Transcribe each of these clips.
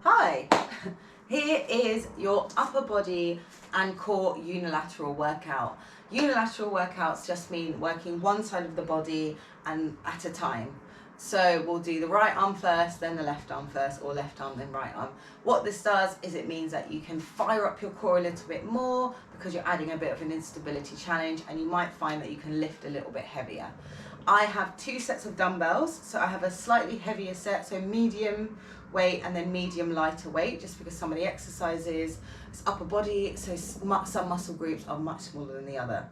Hi, here is your upper body and core unilateral workout. Unilateral workouts just mean working one side of the body and at a time. So we'll do the right arm first, then the left arm first, or left arm then right arm. What this does is it means that you can fire up your core a little bit more because you're adding a bit of an instability challenge, and you might find that you can lift a little bit heavier. I have 2 sets of dumbbells, so I have a slightly heavier set, so medium weight and then medium lighter weight, just because some of the exercises, it's upper body, so some muscle groups are much smaller than the other.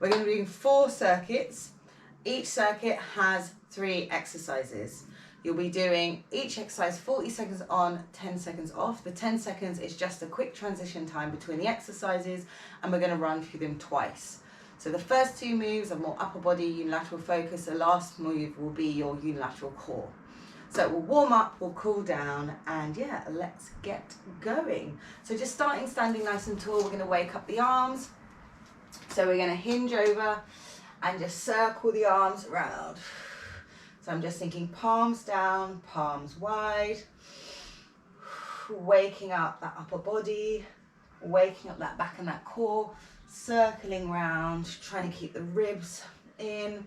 We're going to be doing 4 circuits. Each circuit has 3 exercises. You'll be doing each exercise 40 seconds on, 10 seconds off. The 10 seconds is just a quick transition time between the exercises, and we're going to run through them twice. So the first 2 moves are more upper body unilateral focus. The last move will be your unilateral core. So we'll warm up, we'll cool down, and yeah, let's get going. So just standing nice and tall, we're going to wake up the arms. So we're going to hinge over and just circle the arms around. So I'm just thinking palms down, palms wide, waking up that upper body, waking up that back and that core, circling round, trying to keep the ribs in,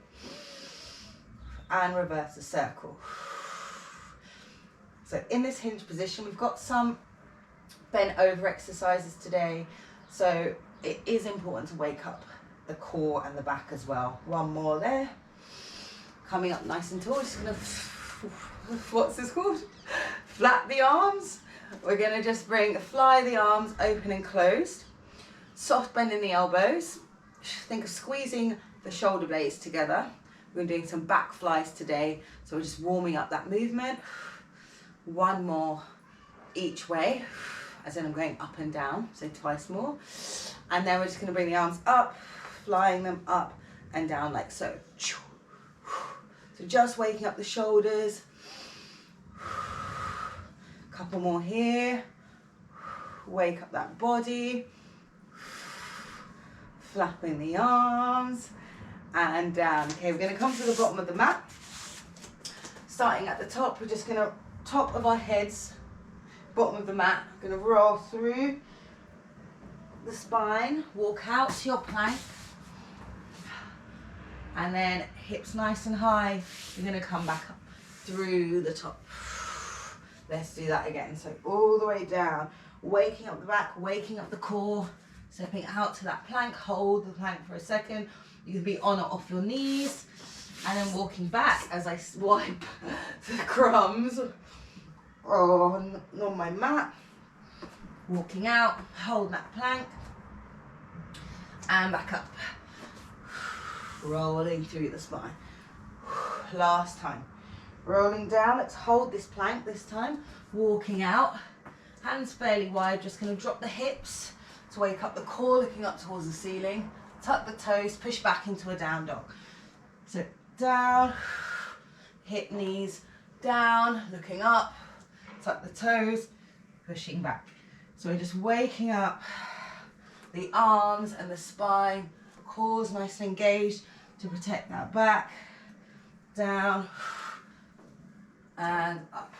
and reverse the circle. So in this hinge position, we've got some bent over exercises today. So it is important to wake up the core and the back as well. One more there. Coming up nice and tall, just gonna, what's this called? Flap the arms. We're gonna just fly the arms open and closed. Soft bend in the elbows. Think of squeezing the shoulder blades together. We're doing some back flies today, so we're just warming up that movement. One more each way, as in I'm going up and down, so twice more. And then we're just gonna bring the arms up, flying them up and down like so. So just waking up the shoulders. Couple more here. Wake up that body. Flapping the arms and down. Okay, we're gonna come to the bottom of the mat. Starting at the top, we're just gonna, top of our heads, bottom of the mat, gonna roll through the spine, walk out to your plank, and then hips nice and high. You're gonna come back up through the top. Let's do that again. So all the way down, waking up the back, waking up the core, stepping out to that plank, hold the plank for a second. You can be on or off your knees, and then walking back as I swipe the crumbs on my mat. Walking out, hold that plank, and back up. Rolling through the spine. Last time. Rolling down, let's hold this plank this time. Walking out, hands fairly wide, just gonna drop the hips to wake up the core, looking up towards the ceiling. Tuck the toes, push back into a down dog. So down, hip knees down, looking up, tuck the toes, pushing back. So we're just waking up the arms and the spine, core's nice and engaged to protect that back, down and up.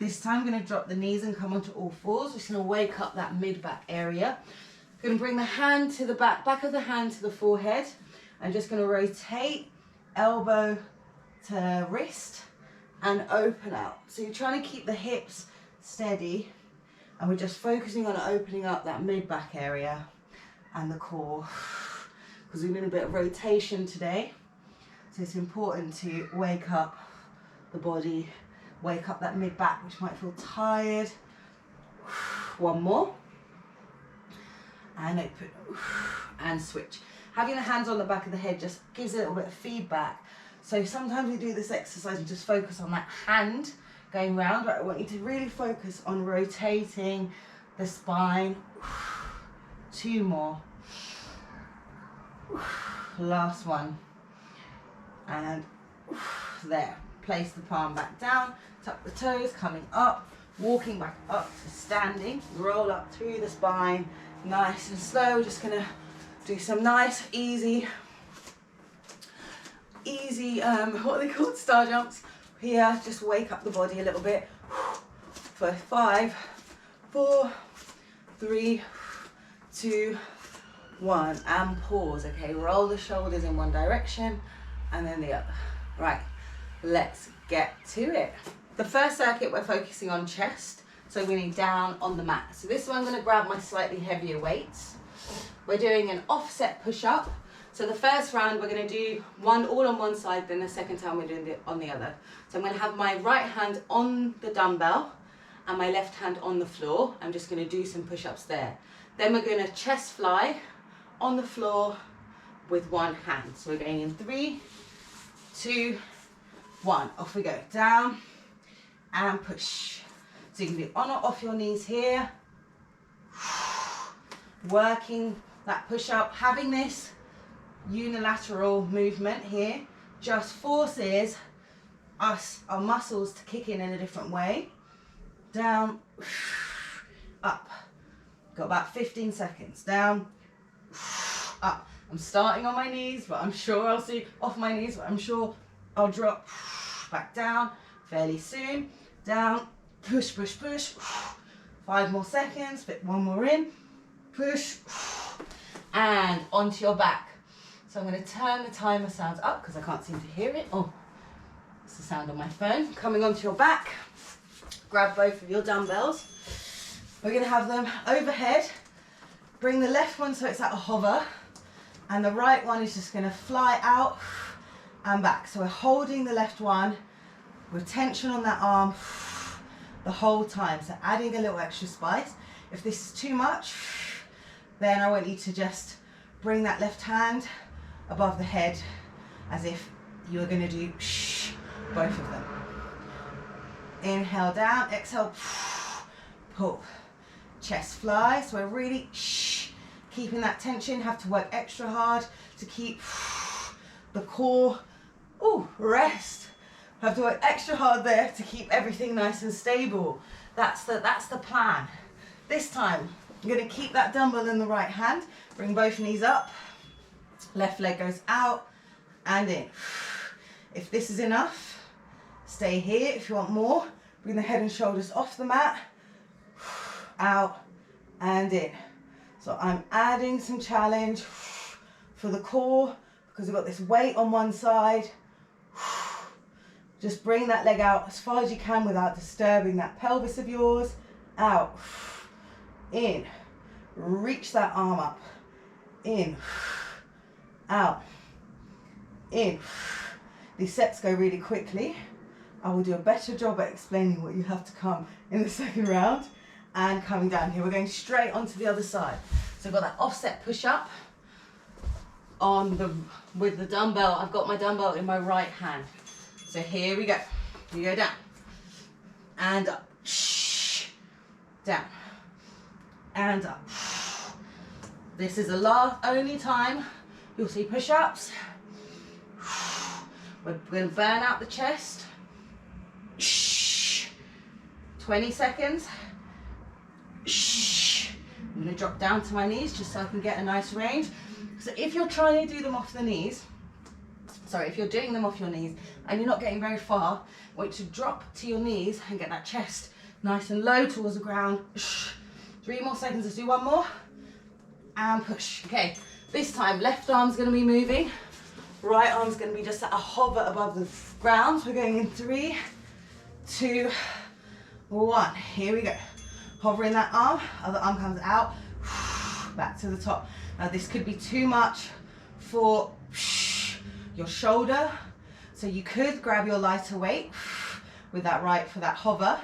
This time I'm going to drop the knees and come onto all fours. We're just going to wake up that mid-back area. Going to bring the hand to the back of the hand to the forehead. I'm just going to rotate elbow to wrist and open out. So you're trying to keep the hips steady, and we're just focusing on opening up that mid-back area and the core, because we're doing a bit of rotation today. So it's important to wake up the body, wake up that mid-back, which might feel tired. One more. And open. And switch. Having the hands on the back of the head just gives a little bit of feedback. So sometimes we do this exercise and just focus on that hand going round. Right, I want you to really focus on rotating the spine. 2 more. Last one. And there. Place the palm back down, tuck the toes, coming up, walking back up to standing, roll up through the spine, nice and slow. Just gonna do some nice, easy, what are they called? Star jumps. Here, just wake up the body a little bit. for 5, 4, 3, 2, 1, and pause. Okay, roll the shoulders in one direction and then the other. Right, let's get to it. The first circuit we're focusing on chest, so we need down on the mat. So this one I'm going to grab my slightly heavier weights. We're doing an offset push-up. So the first round we're going to do one all on one side, then the second time we're doing it on the other. So I'm going to have my right hand on the dumbbell and my left hand on the floor. I'm just going to do some push-ups there. Then we're going to chest fly on the floor with one hand. So we're going in 3, 2, 1. Off we go. Down and push. So you can do on or off your knees here. Working that push-up. Having this unilateral movement here just forces our muscles to kick in a different way. Down, up. Got about 15 seconds. Down, up. I'm starting on my knees, but I'm sure I'll see off my knees, but I'm sure I'll drop back down fairly soon. Down, push, push, push. 5 more seconds, fit one more in. Push, and onto your back. So I'm going to turn the timer sounds up because I can't seem to hear it. Oh, it's the sound on my phone. Coming onto your back, grab both of your dumbbells. We're going to have them overhead. Bring the left one so it's at a hover, and the right one is just going to fly out and back. So we're holding the left one with tension on that arm the whole time. So adding a little extra spice. If this is too much, then I want you to just bring that left hand above the head as if you were going to do both of them. Inhale down, exhale, pull. Chest fly. So we're really keeping that tension. Have to work extra hard to keep the core. Rest. Have to work extra hard there to keep everything nice and stable. That's the plan. This time, I'm going to keep that dumbbell in the right hand. Bring both knees up. Left leg goes out and in. If this is enough, stay here. If you want more, bring the head and shoulders off the mat. Out and in. So I'm adding some challenge for the core because we've got this weight on one side. Just bring that leg out as far as you can without disturbing that pelvis of yours. Out. In. Reach that arm up. In. Out. In. These sets go really quickly. I will do a better job at explaining what you have to come in the second round. And coming down here, we're going straight onto the other side. So I've got that offset push up with the dumbbell. I've got my dumbbell in my right hand. So here we go. You go down and up, down and up. This is the only time you'll see push-ups. We're going to burn out the chest. 20 seconds. I'm going to drop down to my knees just so I can get a nice range. So if you're trying to do them off the knees, if you're doing them off your knees and you're not getting very far, I want you to drop to your knees and get that chest nice and low towards the ground. 3 more seconds, let's do one more. And push. Okay, this time left arm's going to be moving. Right arm's going to be just at a hover above the ground. So we're going in 3, 2, 1. Here we go. Hovering that arm, other arm comes out, back to the top. Now this could be too much for your shoulder, so you could grab your lighter weight with that right for that hover,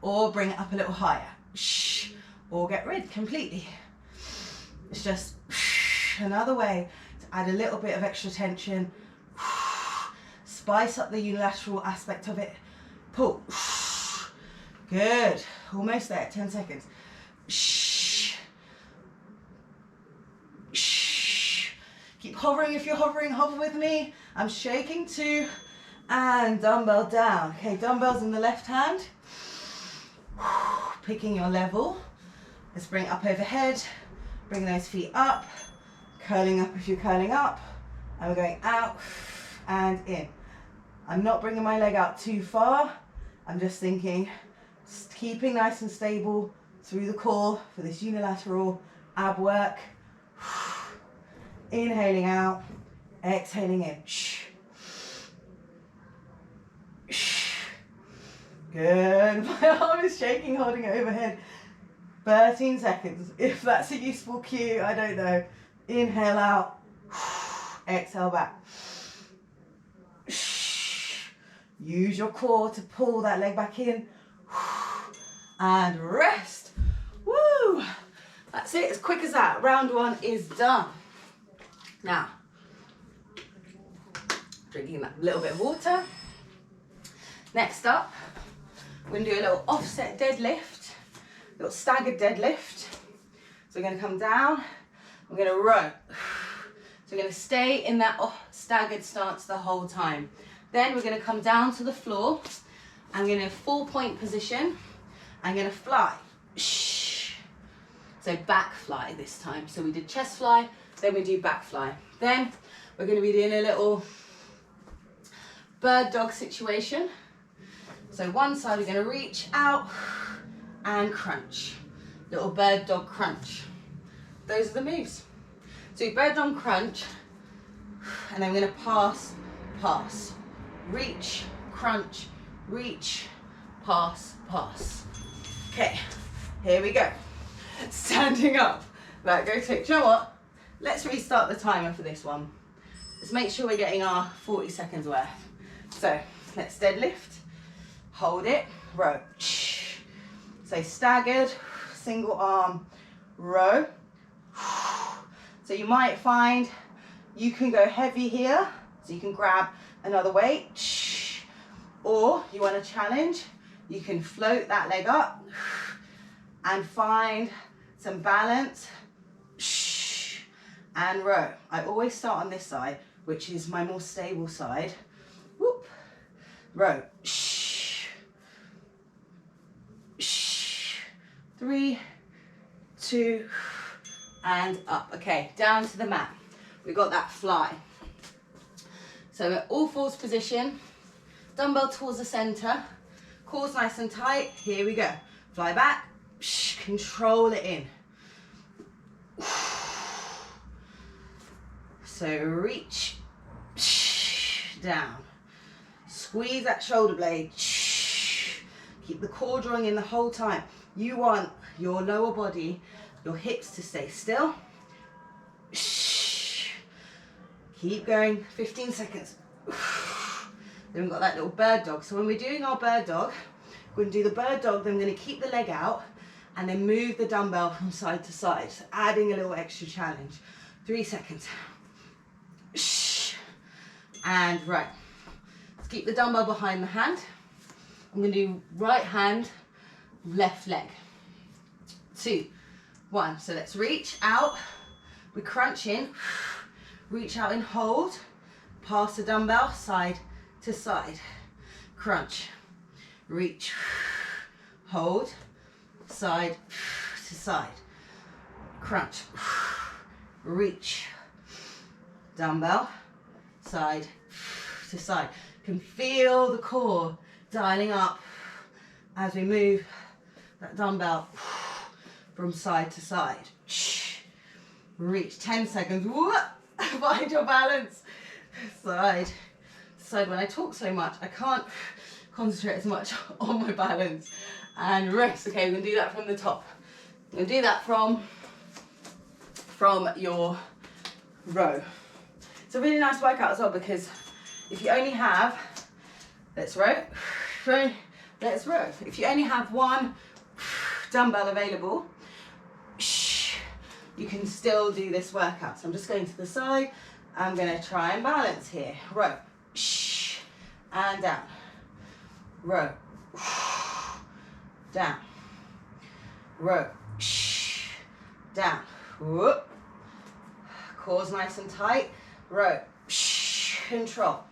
or bring it up a little higher, or get rid completely. It's just another way to add a little bit of extra tension, spice up the unilateral aspect of it. Pull. Good. Almost there. 10 seconds. Keep hovering if you're hovering. Hover with me. I'm shaking too. And dumbbell down. Okay, dumbbells in the left hand. Picking your level. Let's bring it up overhead. Bring those feet up. Curling up if you're curling up. And we're going out and in. I'm not bringing my leg out too far. I'm just thinking Keeping nice and stable through the core for this unilateral ab work. Inhaling out, exhaling in. Good. My arm is shaking, holding it overhead. 13 seconds. If that's a useful cue, I don't know. Inhale out, exhale back. Use your core to pull that leg back in. And rest. Woo! That's it, as quick as that. Round one is done. Now, drinking that little bit of water. Next up, we're going to do a little offset deadlift, a little staggered deadlift. So we're going to come down, we're going to row. So we're going to stay in that staggered stance the whole time. Then we're going to come down to the floor. I'm going to 4-point position. I'm going to fly. So back fly this time. So we did chest fly, then we do back fly. Then we're going to be doing a little bird dog situation. So one side we're going to reach out and crunch. Little bird dog crunch. Those are the moves. So bird dog crunch, and then we're going to pass, pass. Reach, crunch, reach, pass, pass. Okay, here we go. Standing up. Right, go take. Do you know what? Let's restart the timer for this one. Let's make sure we're getting our 40 seconds worth. So let's deadlift, hold it, row. So staggered, single arm, row. So you might find you can go heavy here, so you can grab another weight, or you want to challenge, you can float that leg up and find some balance and row. I always start on this side, which is my more stable side. Whoop, row. 3, 2, and up. Okay, down to the mat. We got that fly. So we're all fours position, dumbbell towards the center, core's nice and tight. Here we go. Fly back, control it in. So reach, down. Squeeze that shoulder blade. Keep the core drawing in the whole time. You want your lower body, your hips to stay still. Keep going, 15 seconds. Then we've got that little bird dog. So when we're doing our bird dog, we're going to do the bird dog, then we're going to keep the leg out and then move the dumbbell from side to side, so adding a little extra challenge. 3 seconds. And right. Let's keep the dumbbell behind the hand. I'm going to do right hand, left leg. 2, 1. So let's reach out. We crunch in. Reach out and hold. Pass the dumbbell side to side. Crunch. Reach. Hold. Side to side. Crunch. Reach. Dumbbell. Side to side. Can feel the core dialing up as we move that dumbbell from side to side. Reach. 10 seconds. Find your balance. Side to side. When I talk so much, I can't concentrate as much on my balance. And rest. Okay, we're going to do that from the top. We're going to do that from your row. It's a really nice workout as well, because if you only have, let's row, let's row. If you only have one dumbbell available, you can still do this workout. So I'm just going to the side. I'm going to try and balance here. Row, and down. Row, down. Row, down. Whoop. Core's nice and tight. Row, control.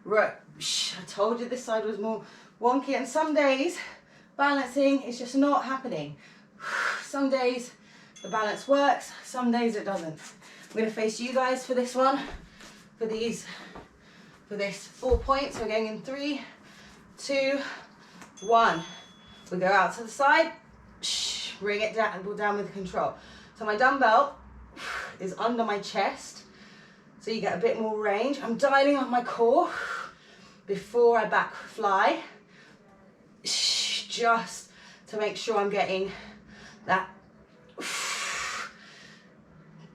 Row. I told you this side was more wonky, and some days balancing is just not happening. Some days the balance works, some days it doesn't. I'm going to face you guys for this one, for this 4 points. We're going in 3, 2, 1. We go out to the side, bring it down with control. So my dumbbell is under my chest, so you get a bit more range. I'm dialing up my core before I back fly, just to make sure I'm getting that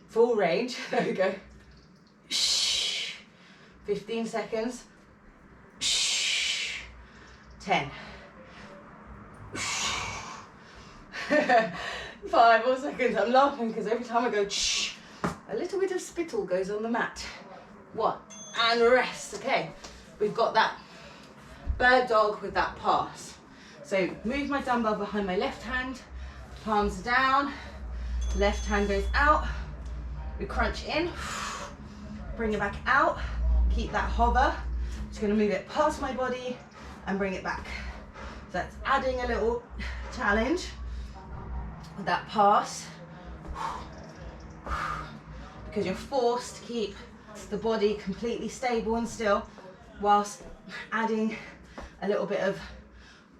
full range. There we go. 15 seconds. 10. 5 more seconds. I'm laughing because every time I go, a little bit of spittle goes on the mat. 1. And rest. Okay, we've got that bird dog with that pass. So move my dumbbell behind my left hand, palms down, left hand goes out. We crunch in, bring it back out, keep that hover. Just gonna move it past my body and bring it back. So that's adding a little challenge with that pass, because you're forced to keep the body completely stable and still whilst adding a little bit of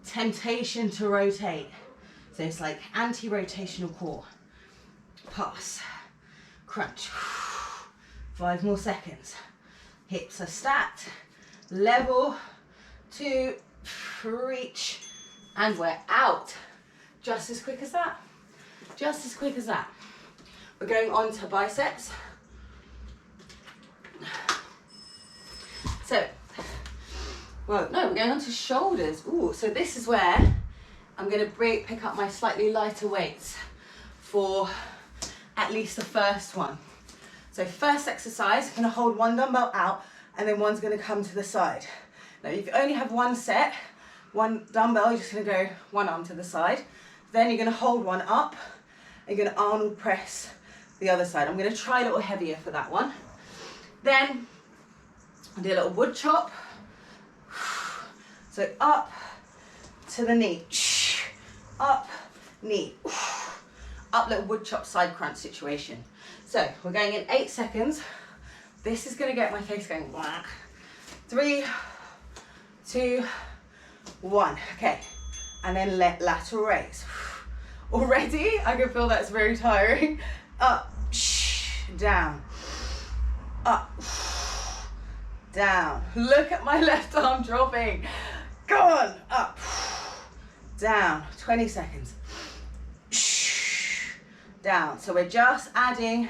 temptation to rotate. So it's like anti-rotational core. Pass, crunch. 5 more seconds. Hips are stacked, level, 2, reach, and we're out. Just as quick as that. Just as quick as that. We're going on to biceps. So, well, no, we're going on to shoulders. Ooh, so this is where I'm going to pick up my slightly lighter weights for at least the first one. So first exercise, I'm going to hold one dumbbell out and then one's going to come to the side. Now if you only have one set, one dumbbell, you're just going to go one arm to the side. Then you're going to hold one up and you're going to Arnold press the other side. I'm going to try a little heavier for that one. Then I'll do a little wood chop. So up to the knee, up, knee, up, little wood chop side crunch situation. So we're going in 8 seconds. This is going to get my face going. 3, 2, 1. Okay, and then lateral raise. Already, I can feel that's very tiring. Up, down, up, down. Look at my left arm dropping. Go on, up, down. 20 seconds. Down. So we're just adding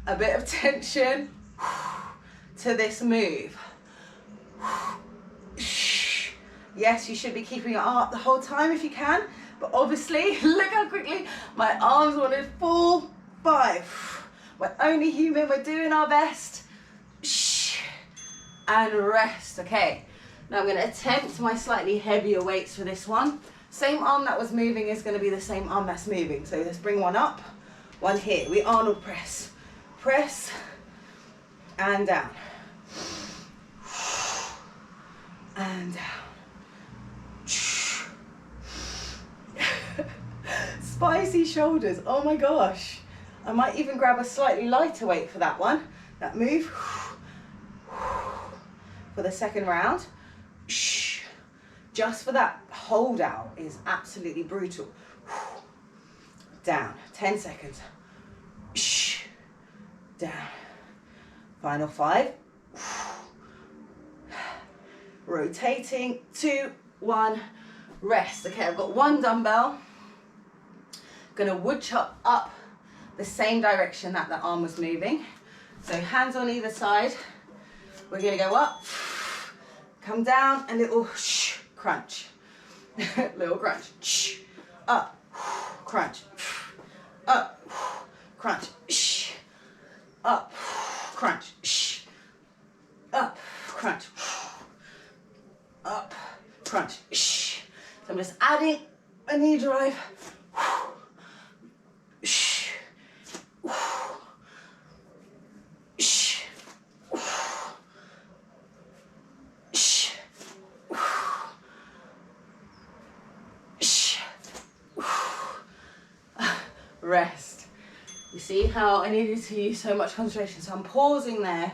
a bit of tension to this move. Yes, you should be keeping your arm up the whole time if you can, but obviously, look how quickly my arms want to fall. 5. We're only human, we're doing our best. And rest. Okay, now I'm going to attempt my slightly heavier weights for this one. Same arm that was moving is going to be the same arm that's moving. So let's bring one up, one here. We Arnold press. Press and down. And down. Spicy shoulders, oh my gosh. I might even grab a slightly lighter weight for that one. That move. For the second round. Just for that hold out is absolutely brutal. Down, 10 seconds. Down. Final 5. Rotating, 2, 1, rest. Okay, I've got one dumbbell. Gonna wood chop up the same direction that the arm was moving. So hands on either side. We're gonna go up, come down, and little crunch. Little crunch. Up, crunch. Up, crunch. Up, crunch. Up, crunch. Up, crunch. So I'm just adding a knee drive. Rest. You see how I needed to use so much concentration, so I'm pausing there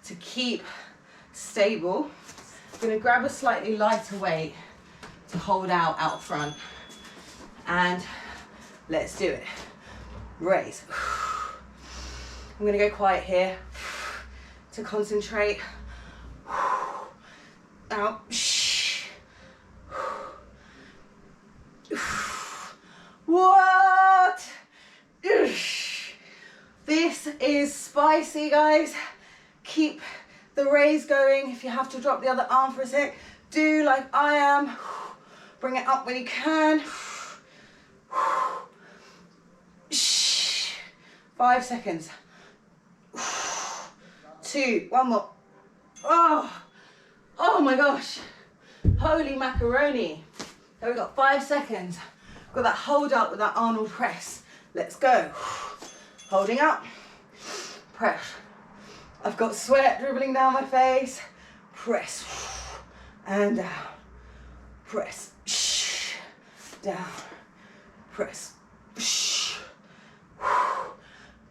to keep stable. I'm going to grab a slightly lighter weight to hold out front. And let's do it. Raise. I'm gonna go quiet here to concentrate. Out. What? This is spicy, guys. Keep the raise going. If you have to drop the other arm for a sec, do like I am. Bring it up when you can. 5 seconds. 2, one more. Oh my gosh. Holy macaroni. So we've got 5 seconds. Got that hold up with that Arnold press. Let's go. Holding up. Press. I've got sweat dribbling down my face. Press. And down. Press. Down. Press.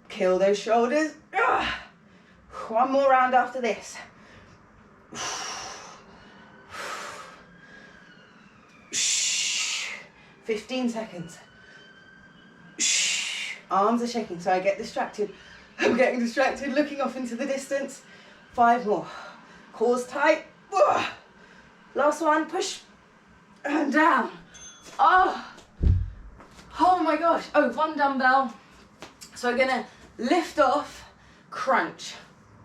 Kill those shoulders. One more round after this. 15 seconds. Arms are shaking, so I get distracted. I'm getting distracted, looking off into the distance. 5 more. Cores tight. Last one, push. And down. Oh my gosh. Oh, 1 dumbbell. So we're gonna lift off, crunch,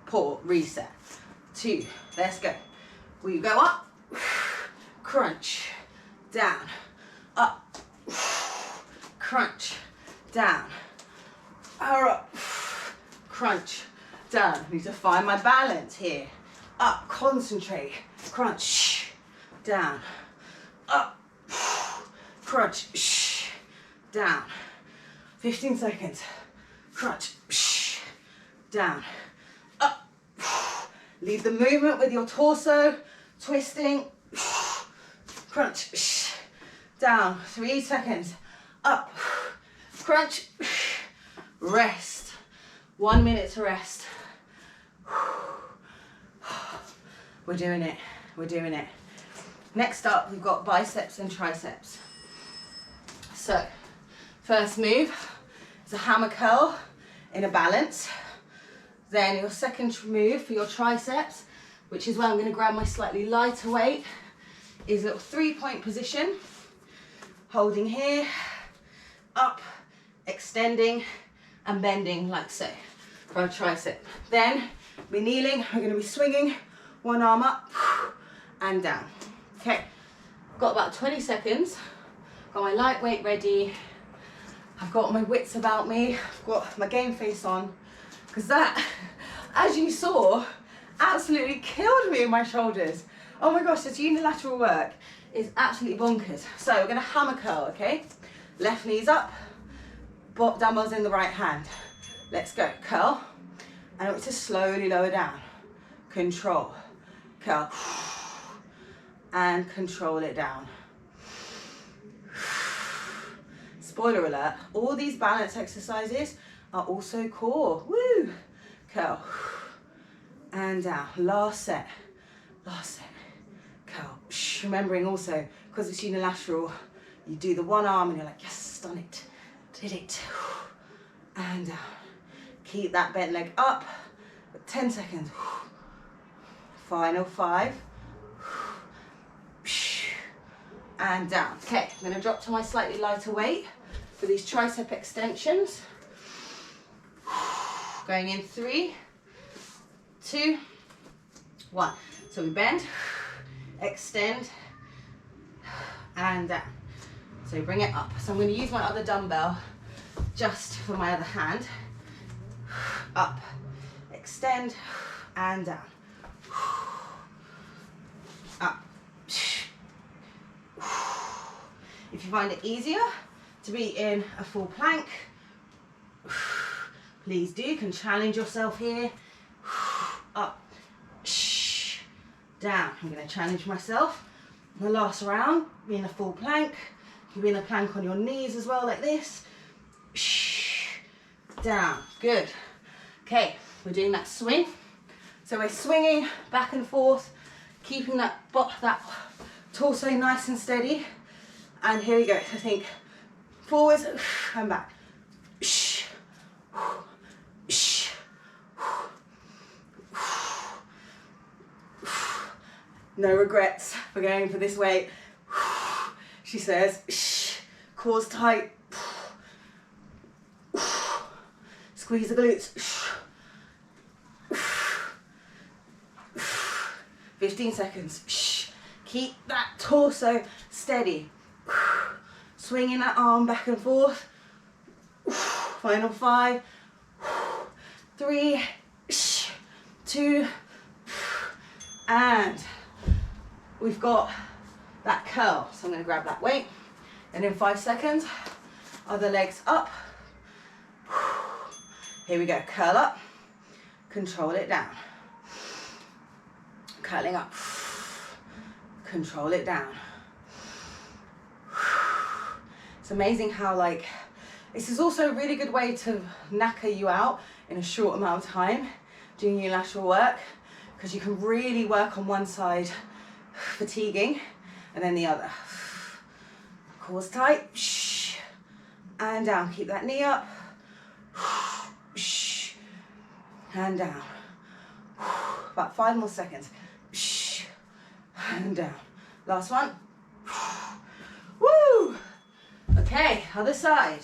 pull, reset. 2, let's go. We go up, crunch, down, up, crunch, down, up, crunch, down. I need to find my balance here. Up, concentrate, crunch, down, up, crunch, down. 15 seconds. Crunch, down, up. Lead the movement with your torso, twisting, crunch, down. 3 seconds, up, crunch, rest. 1 minute to rest. We're doing it, we're doing it. Next up, we've got biceps and triceps. So, first move is a hammer curl in a balance. Then your second move for your triceps, which is where I'm going to grab my slightly lighter weight, is a little 3-point position. Holding here, up, extending and bending like so for our tricep. Then we're kneeling, we're going to be swinging one arm up and down. Okay, got about 20 seconds. Got my lightweight ready. I've got my wits about me. I've got my game face on. Because that, as you saw, absolutely killed me in my shoulders. Oh my gosh, this unilateral work is absolutely bonkers. So we're going to hammer curl, okay? Left knee's up, dumbbells in the right hand. Let's go. Curl. And I want to slowly lower down. Control. Curl. And control it down. Spoiler alert, all these balance exercises are also core. Woo! Curl. And down. Last set. Curl. Remembering also, because it's unilateral, you do the one arm and you're like, yes, done it. Did it. And down. Keep that bent leg up. 10 seconds. Final 5. And down. Okay, I'm going to drop to my slightly lighter weight for these tricep extensions. Going in 3, 2, 1. So we bend, extend, and down. So bring it up. So I'm going to use my other dumbbell just for my other hand. Up, extend, and down. Up. If you find it easier to be in a full plank, please do. You can challenge yourself here. Up, down. I'm going to challenge myself. The last round, be in a full plank. You can be in a plank on your knees as well, like this. Down. Good. Okay, we're doing that swing. So we're swinging back and forth, keeping that torso nice and steady. And here we go. So think forwards and back. No regrets for going for this weight. She says, cores tight. Squeeze the glutes. 15 seconds. Keep that torso steady. Swinging that arm back and forth. Final 5, 3, 2, and we've got that curl. So I'm going to grab that weight, and in 5 seconds, other legs up. Here we go, curl up, control it down. Curling up, control it down. It's amazing how this is also a really good way to knacker you out in a short amount of time doing unilateral work, because you can really work on one side fatiguing and then the other. Cores tight, and down. Keep that knee up, and down. About 5 more seconds, and down. Last one. Woo! Okay, other side.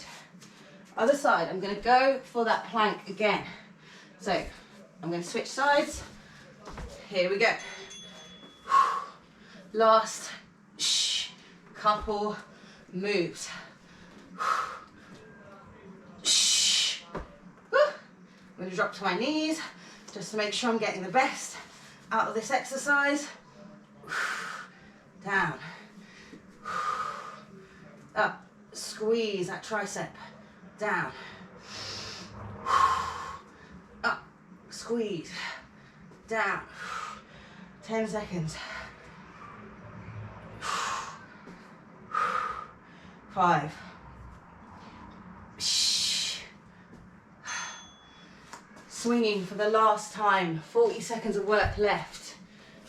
Other side, I'm going to go for that plank again. So, I'm going to switch sides. Here we go. Last couple moves. I'm going to drop to my knees just to make sure I'm getting the best out of this exercise. Down. Up. Squeeze that tricep. Down. Up. Squeeze. Down. 10 seconds. 5. Swinging for the last time. 40 seconds of work left.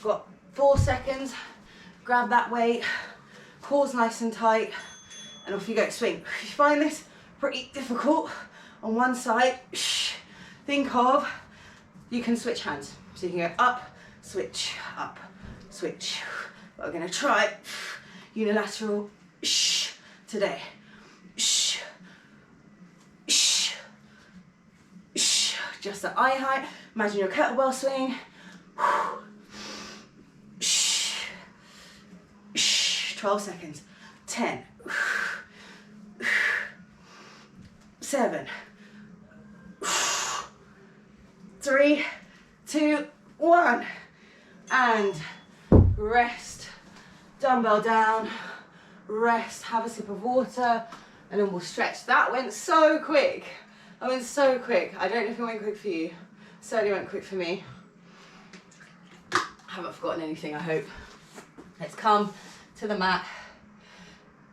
Got 4 seconds. Grab that weight. Cores nice and tight. And off you go. Swing. If you find this pretty difficult on one side, think of, you can switch hands. So you can go up, switch, up, switch. But we're going to try unilateral today. Just at eye height. Imagine your kettlebell swing. 12 seconds. 10. 7. 3, 2, 1. And rest. Dumbbell down. Rest. Have a sip of water. And then we'll stretch. That went so quick. I went so quick. I don't know if it went quick for you. Certainly went quick for me. I haven't forgotten anything, I hope. Let's come to the mat.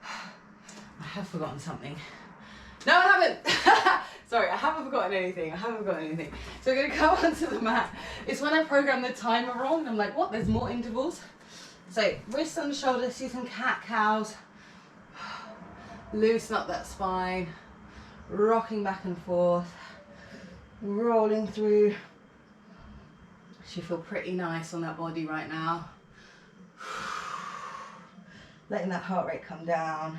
I have forgotten something. No, I haven't. Sorry, I haven't forgotten anything. So we're going to come onto the mat. It's when I program the timer wrong. I'm like, what? There's more intervals. So wrists on the shoulders, do some cat-cows. Loosen up that spine. Rocking back and forth. Rolling through. Should feel pretty nice on that body right now. Letting that heart rate come down.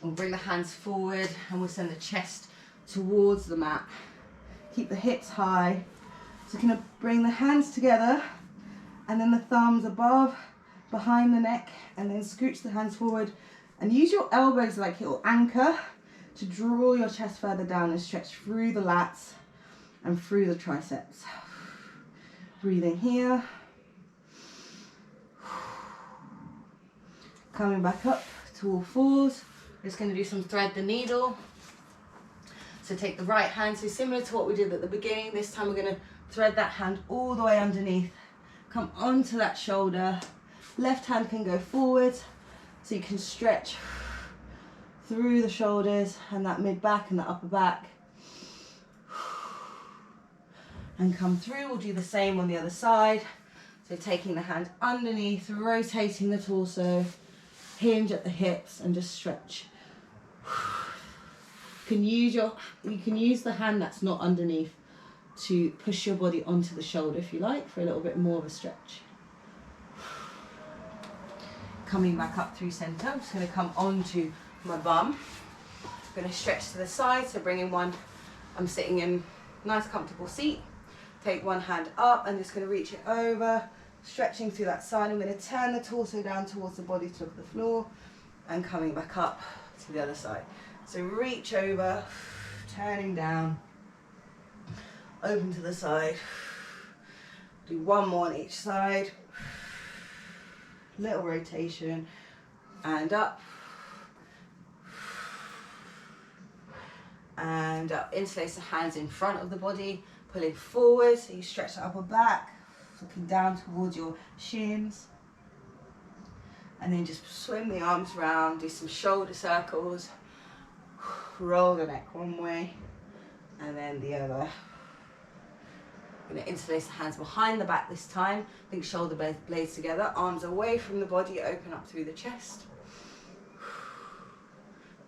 We'll bring the hands forward and we'll send the chest towards the mat. Keep the hips high. So you're going to bring the hands together and then the thumbs above, behind the neck, and then scooch the hands forward and use your elbows like it'll anchor to draw your chest further down and stretch through the lats and through the triceps. Breathing here. Coming back up to all fours. Just going to do some thread the needle. So take the right hand, so similar to what we did at the beginning, this time we're going to thread that hand all the way underneath. Come onto that shoulder. Left hand can go forward, so you can stretch through the shoulders and that mid back and the upper back. And come through, we'll do the same on the other side. So taking the hand underneath, rotating the torso, hinge at the hips, and just stretch. You can use the hand that's not underneath to push your body onto the shoulder if you like, for a little bit more of a stretch. Coming back up through center, I'm just going to come onto my bum. I'm going to stretch to the side, so bringing one, I'm sitting in a nice comfortable seat. Take one hand up, and just going to reach it over, stretching through that side. I'm going to turn the torso down towards the body to look at the floor, and coming back up to the other side. So reach over, turning down, open to the side. Do one more on each side. Little rotation, and up, and up. Interlace the hands in front of the body, pulling forward, so you stretch the upper back, looking down towards your shins, and then just swim the arms around, do some shoulder circles, roll the neck one way, and then the other. I'm going to interlace the hands behind the back this time. Link shoulder blades together, arms away from the body, open up through the chest.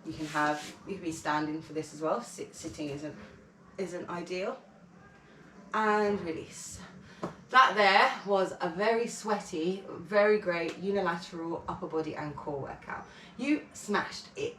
You can be standing for this as well. Sitting isn't ideal. And release. That there was a very sweaty, very great unilateral upper body and core workout. You smashed it.